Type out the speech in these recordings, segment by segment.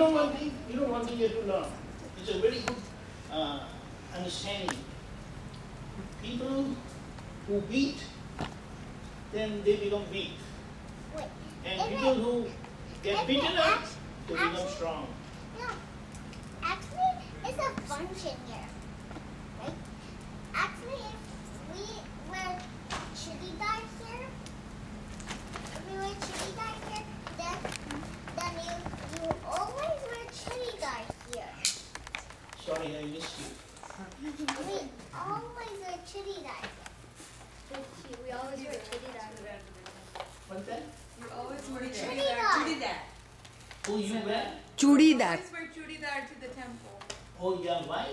one thing you have to learn. It's a very good understanding. People who beat, then they become weak. Wait. And people who get beaten up, they become strong. No. Actually, it's a function here. Right? Actually, if we were chili dye here, then you always wear chili dye here. Sorry, I missed you. We always wear chili dye here. We always wear chili dye. What's that? You always wear Chudi chudidar. Who you wear? Chudidar. Always wear chudidar to the temple. Oh yeah, why?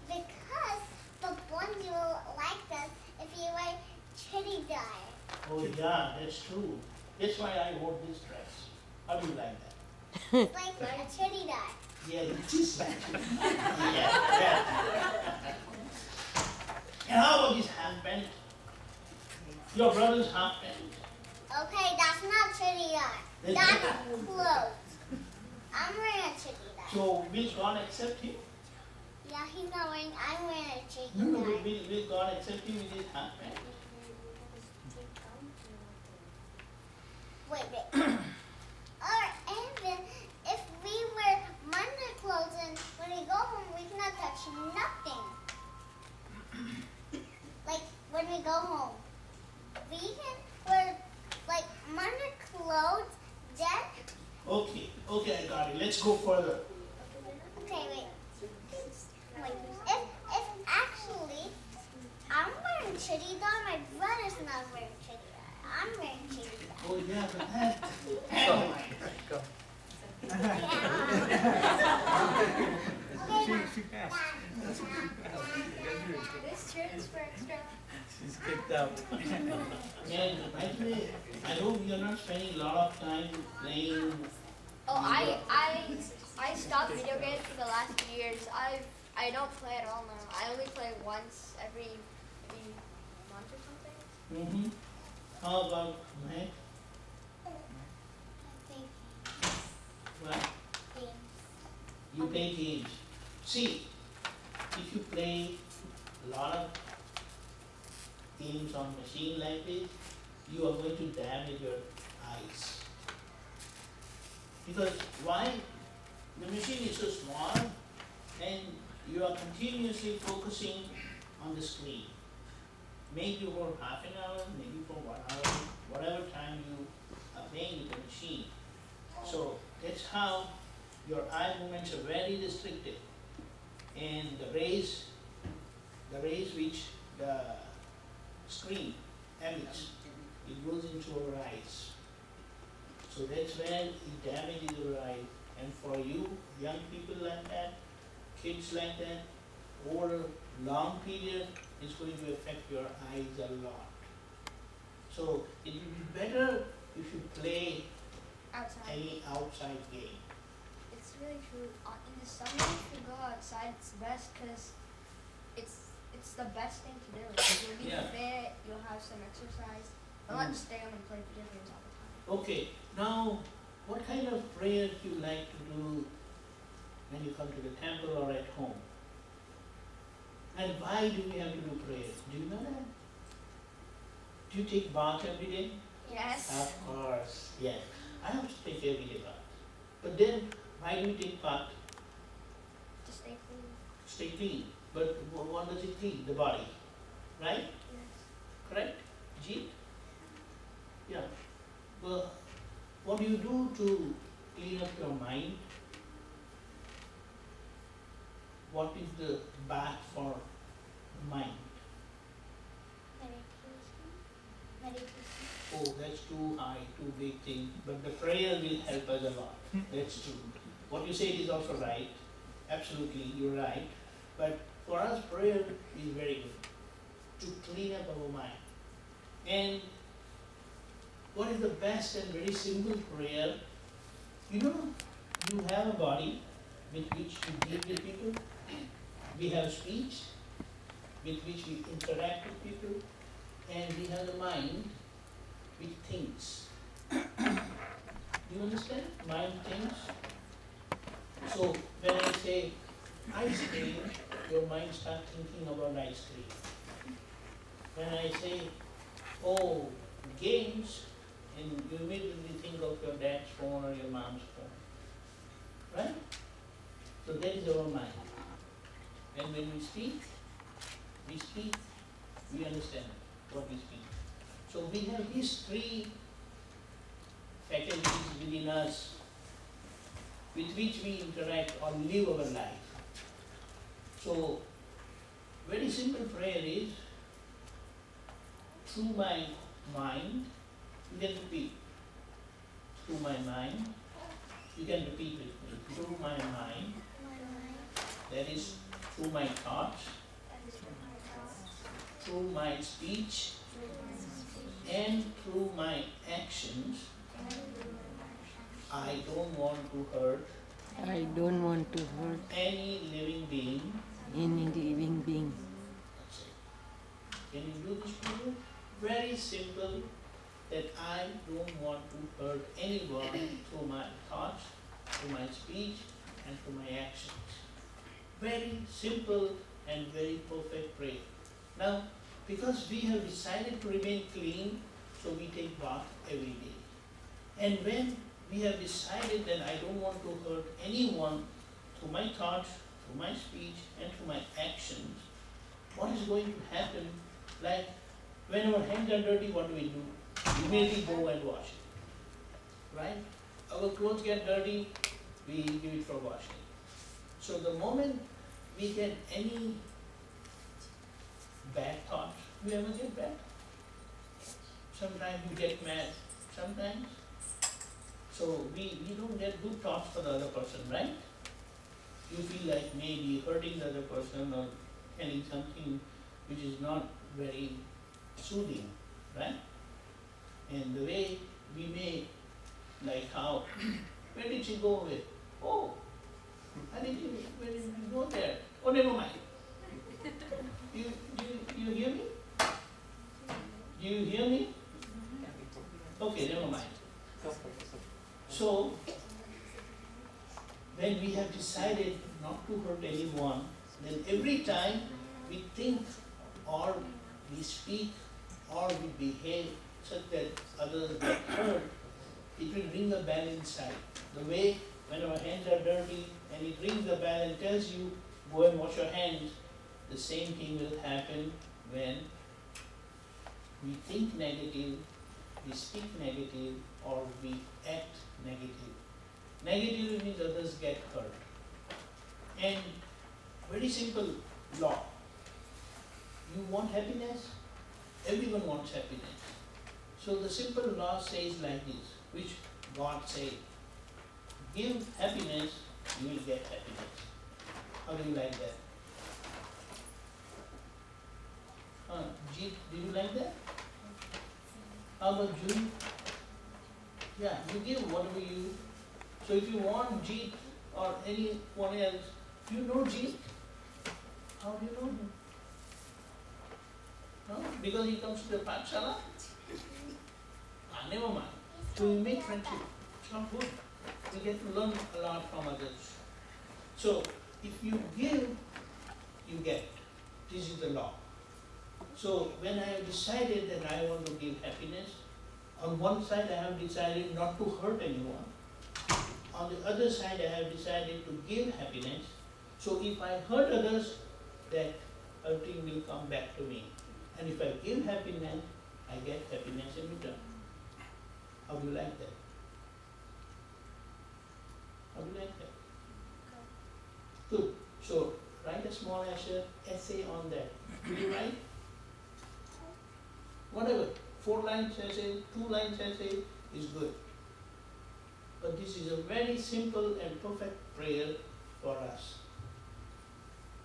Because the ones you will like us if you wear chili dye. Oh yeah, that's true. That's why I wore this dress. How do you like that? It's like a chili dye. Yeah, it is like it. Yeah. And how about this half pant? Your brother's half pant. Okay, that's not chili dye. That's clothes. I'm wearing a chili dye. So will God accept him? Yeah, he's not wearing. I'm wearing a chili No, dye. will God accept him with his half pant? Wait. Or even if we wear Monday clothes and when we go home we cannot touch nothing. Like when we go home, we can wear like Monday clothes. Then Okay, I got it. Let's go further. okay, wait. If actually I'm wearing chili dye, my brother's not wearing chili dye. I'm wearing chili dye. Oh yeah, but that. Oh my God. She passed. This chair is for extra. She's kicked out. And by the way, I hope you're not spending a lot of time playing. Oh, I stopped video games for the last few years. I don't play at all now. I only play once every month or something. Mm-hmm. How about Matt? What? You play games. See, if you play a lot of games on machine like this, you are going to damage your eyes. Because why? The machine is so small and you are continuously focusing on the screen. Maybe for half an hour, maybe for 1 hour, whatever time you are playing with the machine. So that's how your eye movements are very restricted. And the rays which the screen emits, it goes into our eyes. So that's where it damages your eye. And for you, young people like that, kids like that, over a long period, it's going to affect your eyes a lot. So it would be better if you play Outside. any outside game. It's really true. In the summer, if you go outside, it's best because it's the best thing to do. You'll be Yeah. fit. You'll have some exercise. Don't Mm. just stay home and play video games all the time. Okay, now what kind of prayers do you like to do when you come to the temple or at home? And why do we have to do prayers? Do you know that? Do you take bath every day? Yes. Of course, yes. I also take every day bath. But then, why do you take bath? To stay clean. Stay clean. But what does it clean? The body, right? Yes. Correct? Jeet? Yeah. Well, what do you do to clean up your mind? What is the bath for mind? Meditation. Oh, that's too high, too big thing. But the prayer will help us a lot. That's true. What you said is also right. Absolutely, you're right. But for us, prayer is very good to clean up our mind. And what is the best and very simple prayer? You know, you have a body with which you deal with people. We have speech with which we interact with people. And we have the mind which thinks. Do you understand? Mind thinks. So when I say ice cream, your mind starts thinking about ice cream. When I say, oh, games, and you immediately think of your dad's phone or your mom's phone, right? So that is our mind. And when we speak, we understand what we speak. So we have these three faculties within us with which we interact or live our life. So, very simple prayer is, through my mind, you can repeat, through my mind, you can repeat with me, through my mind, that is through my thoughts, through my speech, and through my actions, I don't want to hurt I don't want to hurt any living being. any living being. That's it. Can you do this prayer? Very simple, that I don't want to hurt anyone through my thoughts, through my speech, and through my actions. Very simple and very perfect prayer. Now, because we have decided to remain clean, so we take bath every day. And when we have decided that I don't want to hurt anyone through my thoughts, through my speech, and through my actions, what is going to happen? Like, when our hands are dirty, what do? We immediately go and wash it, right? Our clothes get dirty, we give it for washing. So the moment we get any bad thoughts, we ever get bad? Sometimes we get mad, sometimes. So we don't get good thoughts for the other person, right? You feel like maybe hurting the other person or telling something which is not very soothing, right? And the way we may, like how, where did she go away? Oh, where did you go there? Oh, never mind. You hear me? Do you hear me? Okay, never mind. So, when we have decided not to hurt anyone, then every time we think or we speak or we behave such that others get hurt, it will ring a bell inside. The way when our hands are dirty and it rings the bell and tells you, go and wash your hands, the same thing will happen when we think negative, we speak negative, or we act negative. Negative means others get hurt. And very simple law. You want happiness? Everyone wants happiness. So the simple law says like this, which God said, give happiness, you will get happiness. How do you like that? Jeet, do you like that? How about June? Yeah, you give whatever you. So if you want Jeet or anyone else, you know Jeet? How do you know him? No? Because he comes to the Pathshala? Never mind. So you make friendship. It's not good. We get to learn a lot from others. So if you give, you get. This is the law. So when I have decided that I want to give happiness, on one side I have decided not to hurt anyone. On the other side I have decided to give happiness. So if I hurt others, that hurting will come back to me. And if I give happiness, I get happiness in return. How do you like that? How do you like that? Good. So write a small essay on that. Will you write? Whatever. 4 lines essay, 2 lines essay is good. But this is a very simple and perfect prayer for us.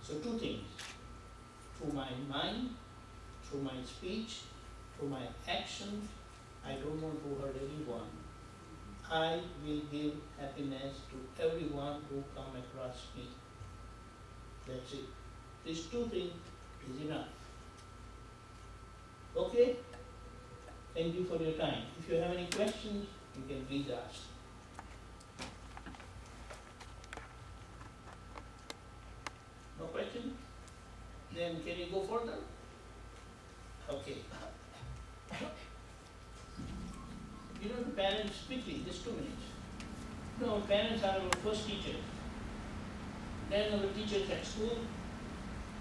So 2 things. Through my mind, through my speech, through my actions, I don't want to hurt anyone. I will give happiness to everyone who come across me. That's it. These 2 things is enough. Okay? Thank you for your time. If you have any questions, you can please ask. can you go further? Okay. You know the parents, quickly, just 2 minutes. You know, parents are our first teachers. Then our teachers at school.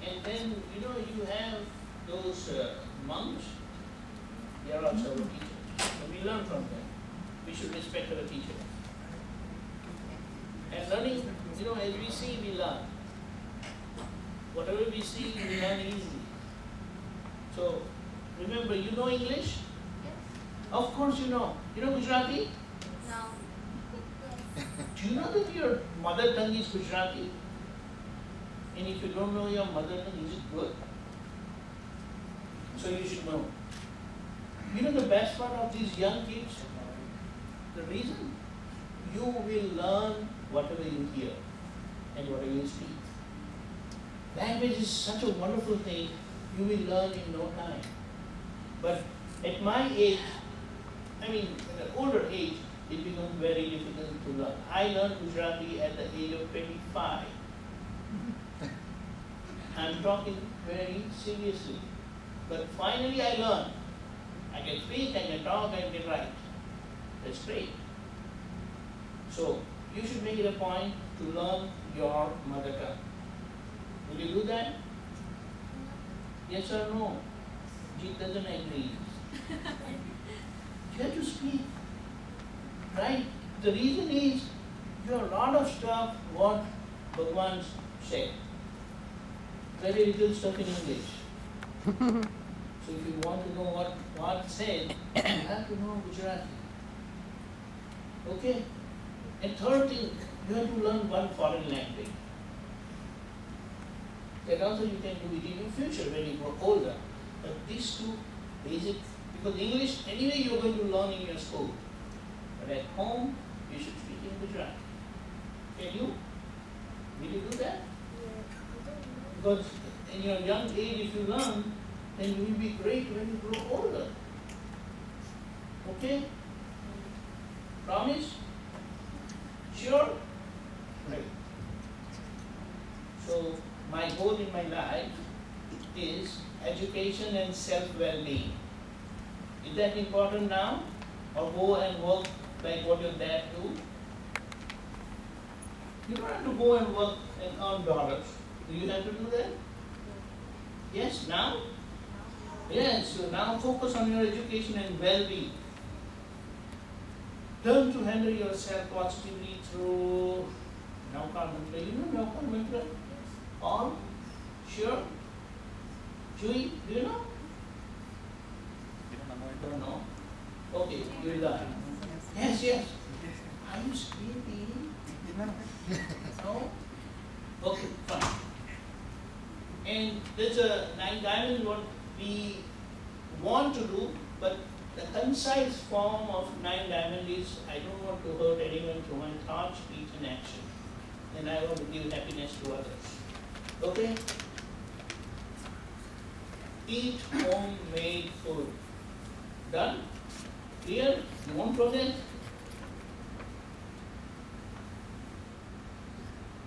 And then, you know, you have those monks. They are also our teachers. So we learn from them. We should respect our teachers. And learning, you know, as we see, we learn. Whatever we see, we learn easily. So, remember, you know English? Of course you know. You know Gujarati? No. Do you know that your mother tongue is Gujarati? And if you don't know your mother tongue, is it good? So you should know. You know the best part of these young kids? The reason? You will learn whatever you hear and whatever you speak. Language is such a wonderful thing, you will learn in no time. But at my age, I mean, at an older age, it becomes very difficult to learn. I learned Gujarati at the age of 25. I'm talking very seriously. But finally I learned. I can speak, I can talk, I can write. That's great. So, you should make it a point to learn your mother tongue. Will you do that? Yes or no? Jeet doesn't agree. You have to speak. Right? The reason is, you have a lot of stuff what Bhagwan said. Very little stuff in English. So if you want to know what God said, you have to know Gujarati. Okay? And third thing, you have to learn one foreign language. That also you can do it in your future when you grow older. But these two basic, because English anyway you are going to learn in your school. But at home, you should speak in Gujarati. Can you? Will you do that? Because in your young age, if you learn, then you will be great when you grow older. Okay? Promise? Sure? Right. So, my goal in my life is education and self-well-being. Is that important now? Or go and work like what your dad do? You don't have to go and work and earn dollars. Do you have to do that? Yes, now? Yes, so now focus on your education and well-being. Learn to handle yourself positively through Naukar Mantra. You know Naukar Mantra? All? Sure? Chewy, do you know? Don't know. Okay, you will learn. Yes, yes. Are you sleepy? No? Okay, fine. And there's a 9 diamond what we want to do, but the concise form of 9 diamond is I don't want to hurt anyone through my thought, speech and action. And I want to give happiness to others. Okay? Eat homemade food. Done? Clear? You won't forget?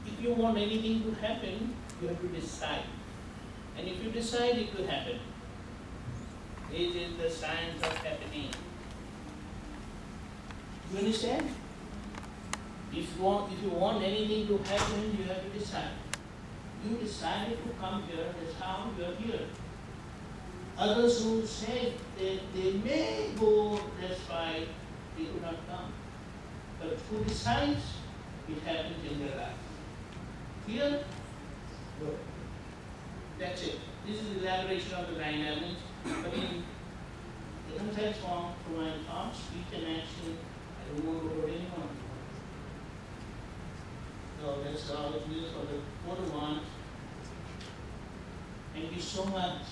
If you want anything to happen, you have to decide. And if you decide, it will happen. This is the science of happening. You understand? If you want anything to happen, you have to decide. You decided to come here, that's how you are here. Others who said that they may go, that's why they could not come. But who decides, it happens in their life. Clear? Good. That's it. This is the elaboration of the 9 elements. But in the concise form, through my thought, speech and action, I don't want to hurt anyone. So that's all it is for the 4 to 1. Thank you so much.